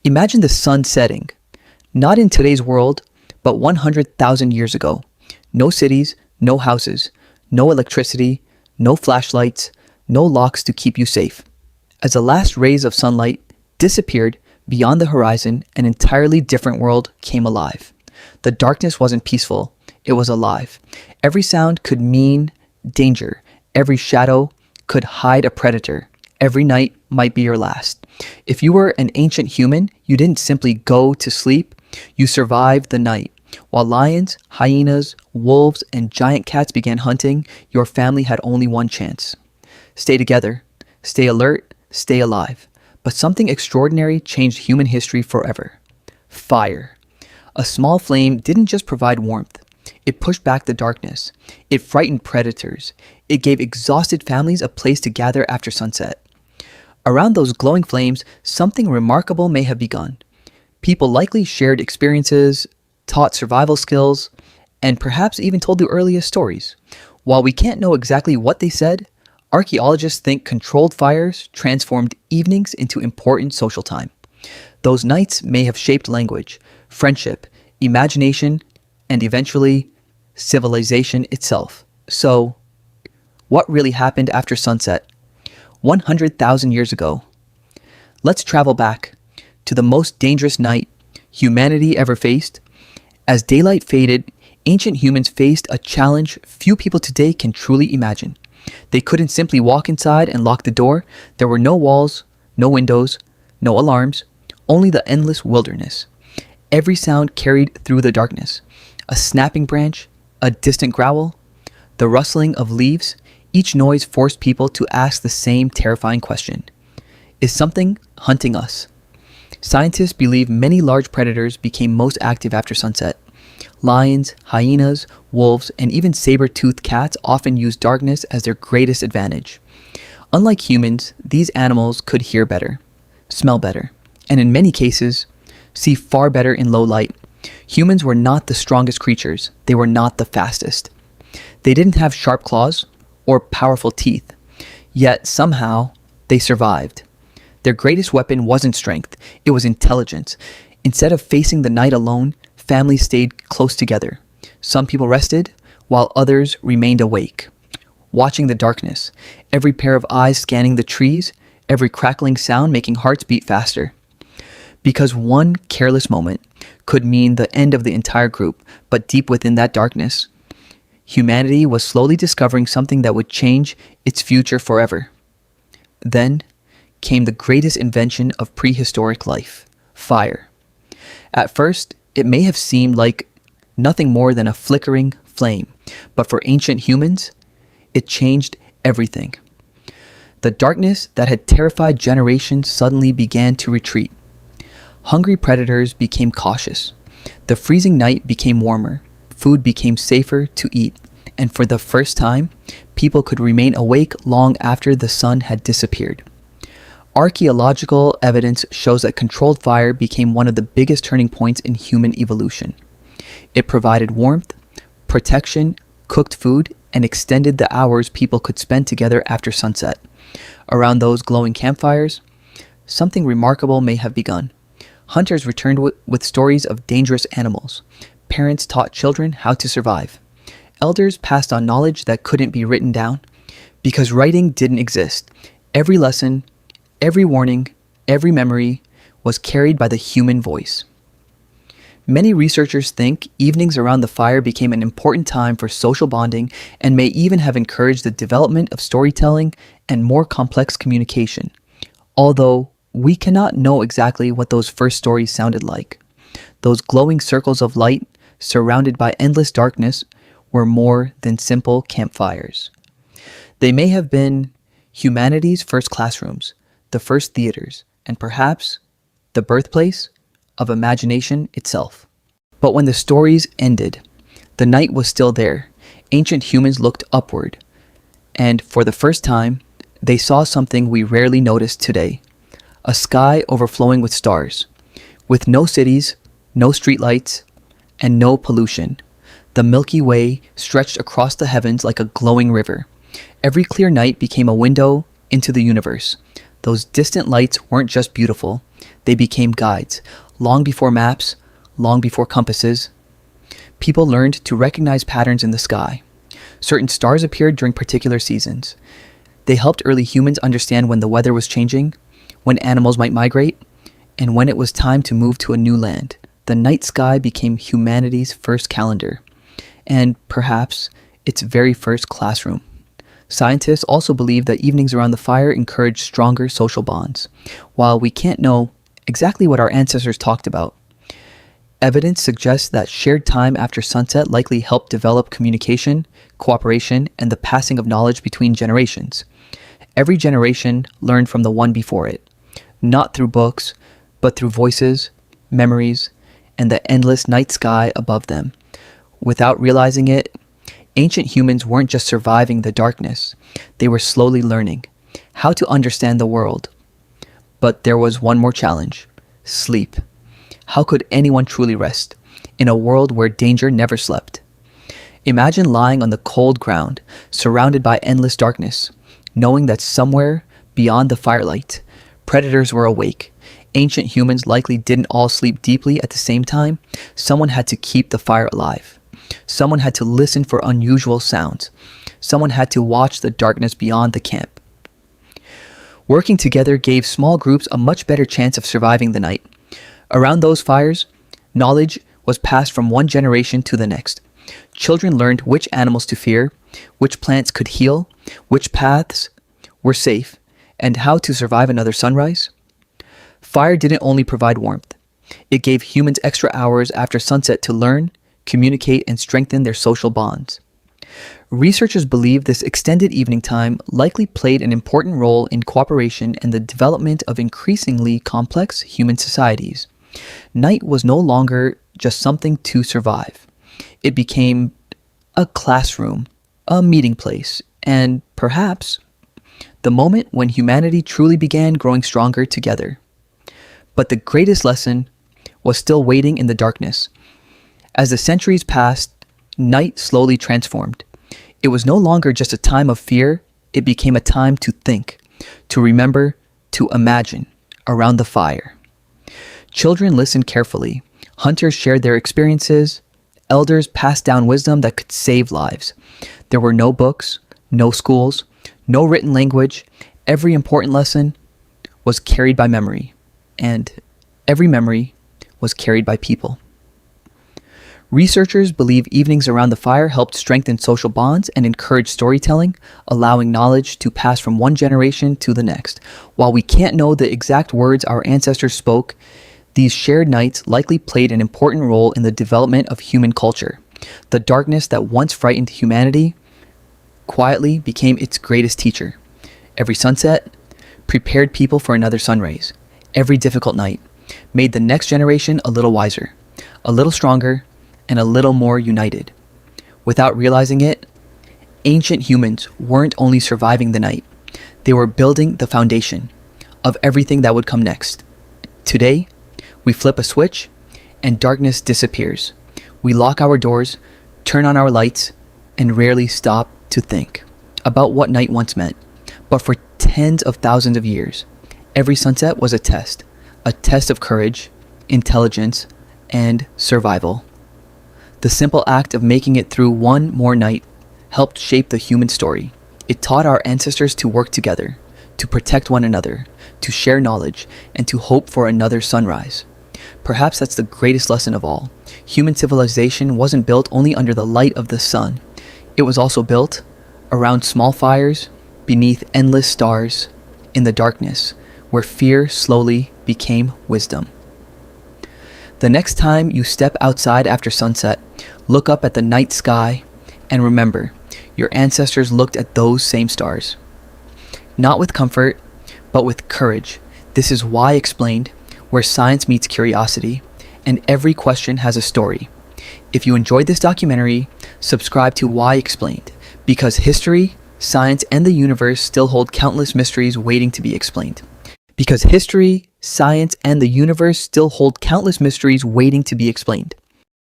Imagine the sun setting, not in today's world, but 100,000 years ago. No cities, no houses, no electricity, no flashlights, no locks to keep you safe. As the last rays of sunlight disappeared beyond the horizon, an entirely different world came alive. The darkness wasn't peaceful, it was alive. Every sound could mean danger. Every shadow could hide a predator. Every night might be your last. If you were an ancient human, you didn't simply go to sleep, you survived the night. While lions, hyenas, wolves, and giant cats began hunting, your family had only one chance. Stay together, stay alert, stay alive. But something extraordinary changed human history forever. Fire. A small flame didn't just provide warmth. It pushed back the darkness. It frightened predators. It gave exhausted families a place to gather after sunset. Around those glowing flames, something remarkable may have begun. People likely shared experiences, taught survival skills, and perhaps even told the earliest stories. While we can't know exactly what they said, archaeologists think controlled fires transformed evenings into important social time. Those nights may have shaped language, friendship, imagination, and eventually civilization itself. So, what really happened after sunset? 100,000 years ago. Let's travel back to the most dangerous night humanity ever faced. As daylight faded, ancient humans faced a challenge few people today can truly imagine. They couldn't simply walk inside and lock the door. There were no walls, no windows, no alarms, only the endless wilderness. Every sound carried through the darkness. A snapping branch, a distant growl, the rustling of leaves. Each noise forced people to ask the same terrifying question. Is something hunting us? Scientists believe many large predators became most active after sunset. Lions, hyenas, wolves, and even saber-toothed cats often use darkness as their greatest advantage. Unlike humans, these animals could hear better, smell better, and in many cases, see far better in low light. Humans were not the strongest creatures. They were not the fastest. They didn't have sharp claws or powerful teeth. Yet somehow, they survived. Their greatest weapon wasn't strength, it was intelligence. Instead of facing the night alone, families stayed close together. Some people rested, while others remained awake, watching the darkness, every pair of eyes scanning the trees, every crackling sound making hearts beat faster. Because one careless moment could mean the end of the entire group, but deep within that darkness, humanity was slowly discovering something that would change its future forever. Then came the greatest invention of prehistoric life, fire. At first, it may have seemed like nothing more than a flickering flame, but for ancient humans, it changed everything. The darkness that had terrified generations suddenly began to retreat. Hungry predators became cautious. The freezing night became warmer. Food became safer to eat, and for the first time, people could remain awake long after the sun had disappeared. Archaeological evidence shows that controlled fire became one of the biggest turning points in human evolution. It provided warmth, protection, cooked food, and extended the hours people could spend together after sunset. Around those glowing campfires, something remarkable may have begun. Hunters returned with stories of dangerous animals. Parents taught children how to survive. Elders passed on knowledge that couldn't be written down because writing didn't exist. Every lesson, every warning, every memory was carried by the human voice. Many researchers think evenings around the fire became an important time for social bonding and may even have encouraged the development of storytelling and more complex communication, although we cannot know exactly what those first stories sounded like. Those glowing circles of light, surrounded by endless darkness, were more than simple campfires. They may have been humanity's first classrooms, the first theaters, and perhaps the birthplace of imagination itself. But when the stories ended, the night was still there. Ancient humans looked upward, and for the first time, they saw something we rarely notice today: a sky overflowing with stars. With no cities, no streetlights, and no pollution, the Milky Way stretched across the heavens like a glowing river. Every clear night became a window into the universe. Those distant lights weren't just beautiful, They became guides, long before maps, long before compasses. People learned to recognize patterns in the sky. Certain stars appeared during particular seasons. They helped early humans understand when the weather was changing, when animals might migrate, and when it was time to move to a new land. The night sky became humanity's first calendar, and perhaps its very first classroom. Scientists also believe that evenings around the fire encourage stronger social bonds. While we can't know exactly what our ancestors talked about, evidence suggests that shared time after sunset likely helped develop communication, cooperation, and the passing of knowledge between generations. Every generation learned from the one before it, not through books, but through voices, memories, and the endless night sky above them. Without realizing it, ancient humans weren't just surviving the darkness, they were slowly learning how to understand the world. But there was one more challenge: sleep. How could anyone truly rest in a world where danger never slept? Imagine lying on the cold ground, surrounded by endless darkness, knowing that somewhere beyond the firelight, predators were awake. Ancient humans likely didn't all sleep deeply at the same time. Someone had to keep the fire alive. Someone had to listen for unusual sounds. Someone had to watch the darkness beyond the camp. Working together gave small groups a much better chance of surviving the night. Around those fires, knowledge was passed from one generation to the next. Children learned which animals to fear, which plants could heal, which paths were safe, and how to survive another sunrise. Fire didn't only provide warmth. It gave humans extra hours after sunset to learn, communicate, and strengthen their social bonds. Researchers believe this extended evening time likely played an important role in cooperation and the development of increasingly complex human societies. Night was no longer just something to survive. It became a classroom, a meeting place, and perhaps the moment when humanity truly began growing stronger together. But the greatest lesson was still waiting in the darkness. As the centuries passed, night slowly transformed. It was no longer just a time of fear, it became a time to think, to remember, to imagine around the fire. Children listened carefully. Hunters shared their experiences. Elders passed down wisdom that could save lives. There were no books, no schools, no written language. Every important lesson was carried by memory, and every memory was carried by people. Researchers believe evenings around the fire helped strengthen social bonds and encourage storytelling, allowing knowledge to pass from one generation to the next. While we can't know the exact words our ancestors spoke, these shared nights likely played an important role in the development of human culture. The darkness that once frightened humanity quietly became its greatest teacher. Every sunset prepared people for another sunrise. Every difficult night made the next generation a little wiser, a little stronger, and a little more united. Without realizing it, ancient humans weren't only surviving the night, they were building the foundation of everything that would come next. Today, we flip a switch and darkness disappears. We lock our doors, turn on our lights, and rarely stop to think about what night once meant. But for tens of thousands of years, every sunset was a test of courage, intelligence, and survival. The simple act of making it through one more night helped shape the human story. It taught our ancestors to work together, to protect one another, to share knowledge, and to hope for another sunrise. Perhaps that's the greatest lesson of all. Human civilization wasn't built only under the light of the sun. It was also built around small fires, beneath endless stars, in the darkness, where fear slowly became wisdom. The next time you step outside after sunset, look up at the night sky and remember, your ancestors looked at those same stars. Not with comfort, but with courage. This is Why Explained, where science meets curiosity, and every question has a story. If you enjoyed this documentary, subscribe to Why Explained, because history, science, and the universe still hold countless mysteries waiting to be explained. Because history, science, and the universe still hold countless mysteries waiting to be explained.